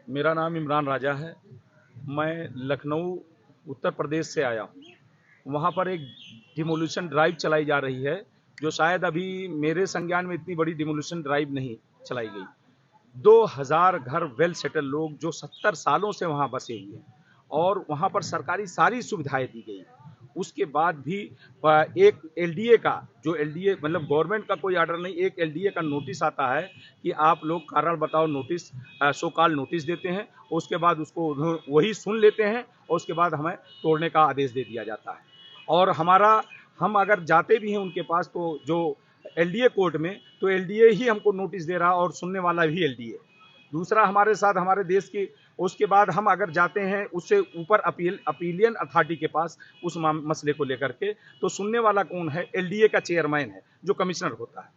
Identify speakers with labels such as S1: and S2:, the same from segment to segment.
S1: मेरा नाम इमरान राजा है। मैं लखनऊ उत्तर प्रदेश से आया हूँ। वहाँ पर एक डिमोलिशन ड्राइव चलाई जा रही है, जो शायद अभी मेरे संज्ञान में इतनी बड़ी डिमोलिशन ड्राइव नहीं चलाई गई। 2000 घर वेल सेटल लोग जो 70 सालों से वहाँ बसे हुए हैं और वहाँ पर सरकारी सारी सुविधाएं दी गई। उसके बाद भी एक एलडीए का, जो एलडीए मतलब गवर्नमेंट का कोई ऑर्डर नहीं, एक एलडीए का नोटिस आता है कि आप लोग कारण बताओ नोटिस, सो कॉल नोटिस देते हैं। उसके बाद उसको वही सुन लेते हैं और उसके बाद हमें तोड़ने का आदेश दे दिया जाता है। और हम अगर जाते भी हैं उनके पास तो जो एलडीए कोर्ट में, तो एलडीए ही हमको नोटिस दे रहा और सुनने वाला भी एलडीए। दूसरा हमारे साथ हमारे देश की, उसके बाद हम अगर जाते हैं उससे ऊपर अपीलियन अथॉरिटी के पास उस मसले को लेकर के, तो सुनने वाला कौन है? एलडीए का चेयरमैन है, जो कमिश्नर होता है।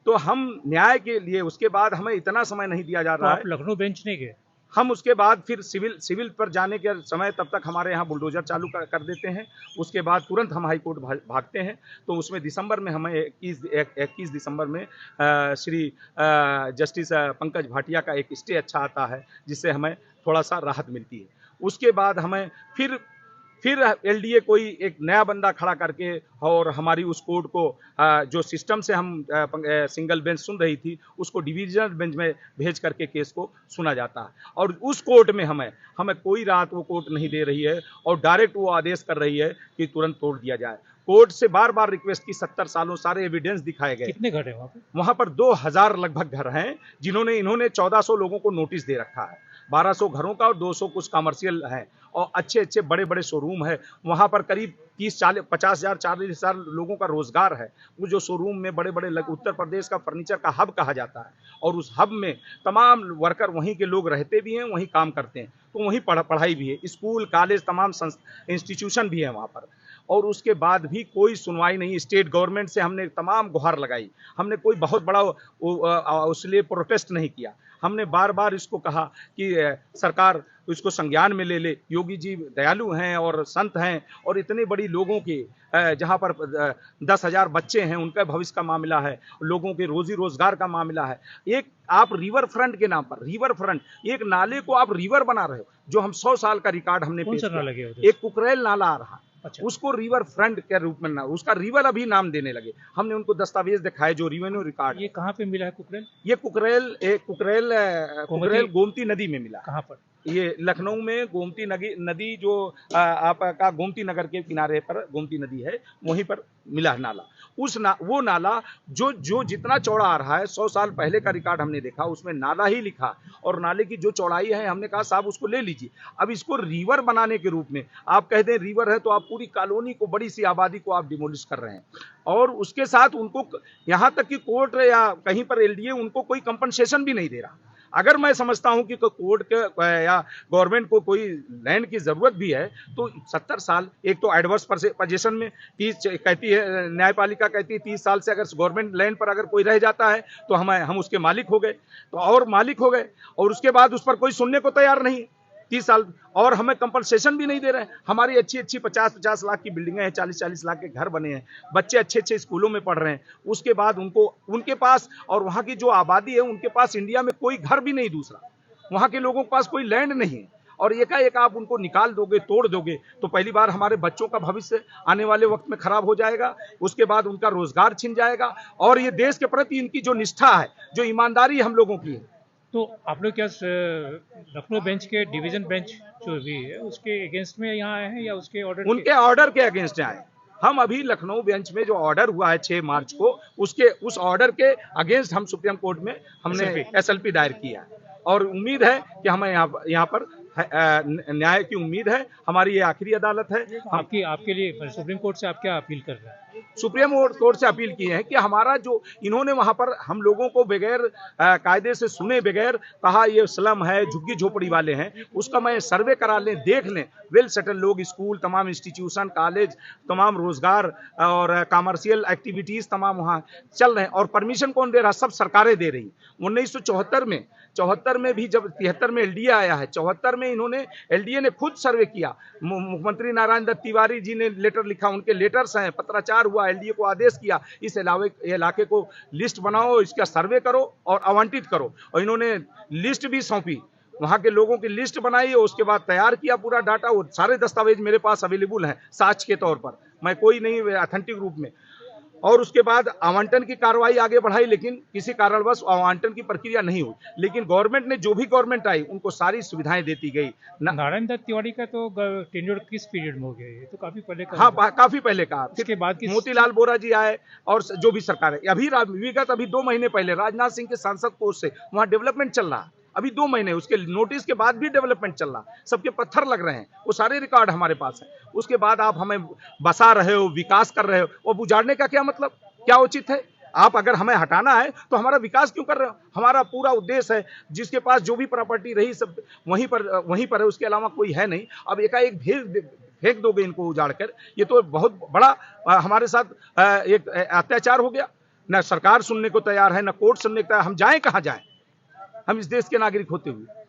S1: तो हम न्याय के लिए उसके बाद हमें इतना समय नहीं दिया जा
S2: तो
S1: रहा
S2: आप
S1: है।
S2: लखनऊ बेंच नहीं गए?
S1: हम उसके बाद फिर सिविल पर जाने के समय तब तक हमारे यहाँ बुलडोजर चालू कर देते हैं। उसके बाद तुरंत हम हाई कोर्ट भागते हैं। तो उसमें दिसंबर में हमें 21 दिसंबर में श्री जस्टिस पंकज भाटिया का एक स्टे अच्छा आता है, जिससे हमें थोड़ा सा राहत मिलती है। उसके बाद हमें फिर एलडीए कोई एक नया बंदा खड़ा करके और हमारी उस कोर्ट को, जो सिस्टम से हम सिंगल बेंच सुन रही थी, उसको डिवीजनल बेंच में भेज करके केस को सुना जाता है। और उस कोर्ट में हमें कोई राहत वो कोर्ट नहीं दे रही है और डायरेक्ट वो आदेश कर रही है कि तुरंत तोड़ दिया जाए। कोर्ट से बार बार रिक्वेस्ट की, 70 सालों सारे एविडेंस दिखाए गए।
S2: कितने घर है वहाँ पे?
S1: वहां पर 2000 लगभग घर हैं, इन्होंने 1400 लोगों को नोटिस दे रखा है। 1200 घरों का और 200 कुछ कमर्शियल है और अच्छे अच्छे बड़े बड़े शोरूम है। वहां पर करीब 30-40 40 हजार लोगों का रोजगार है। वो जो शोरूम में बड़े बड़े उत्तर प्रदेश का फर्नीचर का हब कहा जाता है और उस हब में तमाम वर्कर वहीं के लोग रहते भी हैं, वहीं काम करते हैं। तो वहीं पढ़ाई भी है, स्कूल कॉलेज तमाम इंस्टीट्यूशन भी है वहाँ पर। और उसके बाद भी कोई सुनवाई नहीं। स्टेट गवर्नमेंट से हमने तमाम गुहार लगाई, हमने कोई बहुत बड़ा उसलिए प्रोटेस्ट नहीं किया। हमने बार बार इसको कहा कि सरकार इसको संज्ञान में ले ले। योगी जी दयालु हैं और संत हैं और इतने बड़ी लोगों के, जहाँ पर 10,000 बच्चे हैं, उनका भविष्य का मामला है, लोगों के रोजी रोजगार का मामला है। एक आप रिवर फ्रंट के नाम पर, रिवर फ्रंट, एक नाले को आप रिवर बना रहे हो, जो हम 100 साल का रिकॉर्ड हमने पेश किया। एक कुकरेल नाला आ रहा,
S2: अच्छा।
S1: उसको रिवर फ्रंट के रूप में ना, उसका रिवर अभी नाम देने लगे। हमने उनको दस्तावेज दिखाए जो रेवेन्यू रिकॉर्ड।
S2: ये कहाँ पे मिला है कुकरेल?
S1: ये कुकरेल गोमती नदी में मिला।
S2: कहाँ पर?
S1: ये लखनऊ में गोमती नदी जो आपका गोमती नगर के किनारे पर गोमती नदी है, वहीं पर मिला है नाला। वो नाला जो जितना चौड़ा आ रहा है, 100 साल पहले का रिकॉर्ड हमने देखा, उसमें नाला ही लिखा और नाले की जो चौड़ाई है, हमने कहा साहब उसको ले लीजिए। अब इसको रिवर बनाने के रूप में आप कहते हैं रिवर है, तो आप पूरी कॉलोनी को, बड़ी सी आबादी को आप डिमोलिश कर रहे हैं। और उसके साथ उनको यहाँ तक कि कोर्ट या कहीं पर एलडीए उनको कोई कंपनसेशन भी नहीं दे रहा। अगर मैं समझता हूं कि कोर्ट के या गवर्नमेंट को कोई लैंड की जरूरत भी है, तो 70 साल, एक तो एडवर्स पोजीशन में 30 कहती है न्यायपालिका, कहती है 30 साल से अगर गवर्नमेंट लैंड पर अगर कोई रह जाता है तो हम उसके मालिक हो गए, तो और मालिक हो गए, और उसके बाद उस पर कोई सुनने को तैयार नहीं 30 साल, और हमें कंपनसेशन भी नहीं दे रहे हैं। हमारी अच्छी अच्छी 50-50 लाख की बिल्डिंगें हैं, 40-40 लाख के घर बने हैं, बच्चे अच्छे अच्छे स्कूलों में पढ़ रहे हैं। उसके बाद उनके पास, और वहाँ की जो आबादी है उनके पास इंडिया में कोई घर भी नहीं दूसरा, वहाँ के लोगों के पास कोई लैंड नहीं है, और एकाएक आप उनको निकाल दोगे, तोड़ दोगे, तो पहली बार हमारे बच्चों का भविष्य आने वाले वक्त में खराब हो जाएगा। उसके बाद उनका रोजगार छिन जाएगा, और ये देश के प्रति इनकी जो निष्ठा है, जो ईमानदारी हम लोगों की है।
S2: तो आप लोग क्या लखनऊ बेंच के डिवीजन बेंच जो भी है उसके अगेंस्ट में यहाँ आए हैं या उसके ऑर्डर?
S1: उनके ऑर्डर के अगेंस्ट आए। हम अभी लखनऊ बेंच में जो ऑर्डर हुआ है 6 मार्च को, उस ऑर्डर के अगेंस्ट हम सुप्रीम कोर्ट में हमने एसएलपी दायर किया है, और उम्मीद है कि हमें यहाँ पर न्याय की उम्मीद है। हमारी ये आखिरी अदालत है।
S2: आपके लिए सुप्रीम कोर्ट से आप क्या अपील कर रहे हैं?
S1: सुप्रीम कोर्ट से अपील की है कि हमारा जो इन्होंने वहां पर हम लोगों को बगैर कायदे से सुने बगैर कहा ये स्लम है, झुग्गी झोपड़ी वाले हैं, उसका मैं सर्वे करा लें, देख लें। वेल सेटल लोग, स्कूल, तमाम इंस्टीट्यूशन, कॉलेज, तमाम रोजगार और कमर्शियल एक्टिविटीज तमाम वहाँ चल रहे हैं, और परमिशन कौन दे रहा? सब सरकारें दे रही। 1974 में भी, जब 73 में एलडीए आया है, 74 में एलडीए ने खुद सर्वे किया। मुख्यमंत्री नारायण दत्त तिवारी जी ने लेटर लिखा, उनके लेटर्स हैं, पत्राचार हुआ, एलडीए को आदेश किया इस इलाके को लिस्ट बनाओ, इसका सर्वे करो और आवंटित करो, और इन्होंने लिस्ट भी सौंपी। वहाँ के लोगों की लिस्ट बनाई और उसके बाद तैयार किया पूरा डाटा। वो सारे दस्तावेज मेरे पास अवेलेबल हैं साक्ष्य के तौर पर, मैं कोई नहीं ऑथेंटिक रूप में। और उसके बाद आवंटन की कार्रवाई आगे बढ़ाई, लेकिन किसी कारणवश आवंटन की प्रक्रिया नहीं हुई। लेकिन गवर्नमेंट ने, जो भी गवर्नमेंट आई, उनको सारी सुविधाएं देती गई।
S2: नारायण दत्त तिवारी का तो टेन्योर किस पीरियड में हो गया? ये तो काफी पहले का
S1: हाँ,
S2: होगा।
S1: काफी पहले का।
S2: उसके
S1: फिर
S2: बाद किस
S1: मोतीलाल बोरा जी आए और जो भी सरकार है, अभी विगत अभी 2 महीने पहले राजनाथ सिंह के सांसद कोष से वहाँ डेवलपमेंट चल रहा है। अभी 2 महीने उसके नोटिस के बाद भी डेवलपमेंट चल रहा, सबके पत्थर लग रहे हैं, वो सारे रिकॉर्ड हमारे पास है। उसके बाद आप हमें बसा रहे हो, विकास कर रहे हो, और उजाड़ने का क्या मतलब, क्या उचित है? आप अगर हमें हटाना है तो हमारा विकास क्यों कर रहे हो? हमारा पूरा उद्देश्य है, जिसके पास जो भी प्रॉपर्टी रही सब वहीं पर है, उसके अलावा कोई है नहीं। अब एकाएक फेंक दोगे इनको उजाड़ कर, ये तो बहुत बड़ा हमारे साथ एक अत्याचार हो गया। न सरकार सुनने को तैयार है, न कोर्ट सुनने को तैयार। हम जाएं कहाँ जाएं, हम इस देश के नागरिक होते हुए।